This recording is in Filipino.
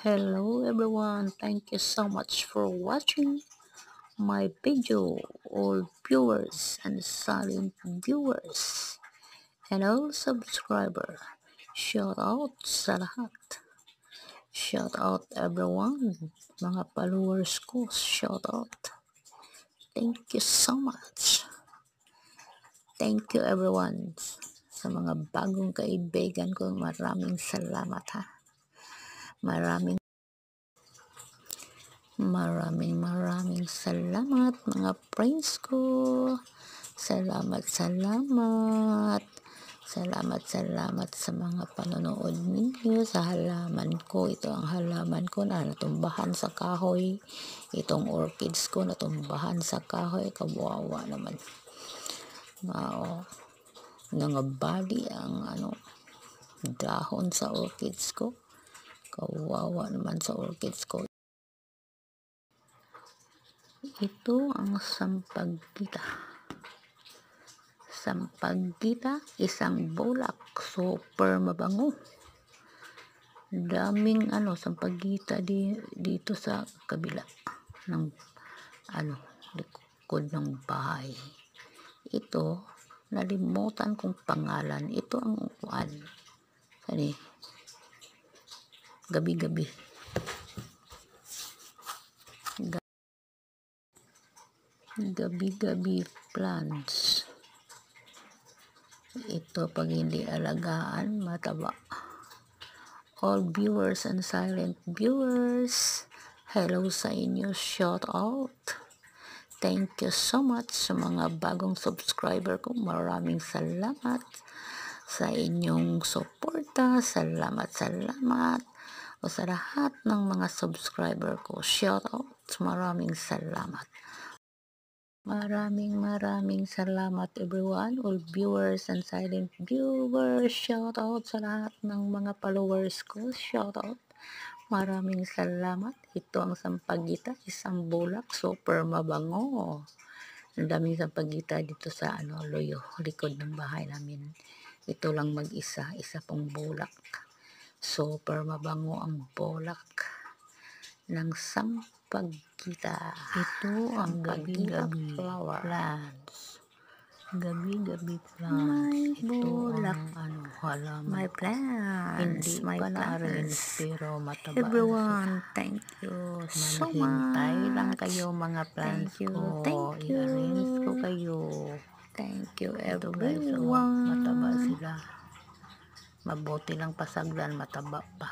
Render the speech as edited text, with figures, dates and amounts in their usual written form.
Hello everyone, thank you so much for watching my video, all viewers and silent viewers and all subscriber. Shout out sa lahat. Shout out everyone, mga followers ko, shout out. Thank you so much. Thank you everyone. Sa mga bagong kaibigan ko, maraming salamat ha. Maraming salamat mga friends ko. Salamat sa mga panonood ninyo sa halaman ko. Ito ang halaman ko na natumbahan sa kahoy. Itong orchids ko natumbahan sa kahoy. Kawawa naman. Nangabali ang dahon sa orchids ko. Kawawa naman sa orchids ko. Ito ang sampagita. Sampagita, isang bulak, super mabango. Daming sampagita dito sa kabila ng likod ng bahay. Ito, nalimutan kong pangalan. Ito ang gabi-gabi. Gabi-gabi plants. Ito pag hindi alagaan, mataba. All viewers and silent viewers, hello sa inyo, shout out. Thank you so much sa mga bagong subscriber ko. Maraming salamat sa inyong suporta. Salamat o sa lahat ng mga subscriber ko. Shout out, maraming salamat. Maraming salamat everyone, all viewers and silent viewers. Shout out sa lahat ng mga followers ko. Shout out. Maraming salamat. Ito ang sampagita, isang bulak, super mabango. Ang daming sampagita dito sa loyo, likod ng bahay namin. Ito lang mag-isa, isa pong bulak. Super mabango ang bulak ng sampagita. Ito ang gabi-gabi plants. Gabi-gabi plants. Ito bulak. Ang halaman. My plants. Hindi pa na-arrange pero mataba. Everyone, thank you so much. Manahintay lang kayo mga plants ko. Thank you. I-arrange ko kayo. Thank you everyone. Mataba sila. Mabuti lang pasagdan, mataba pa.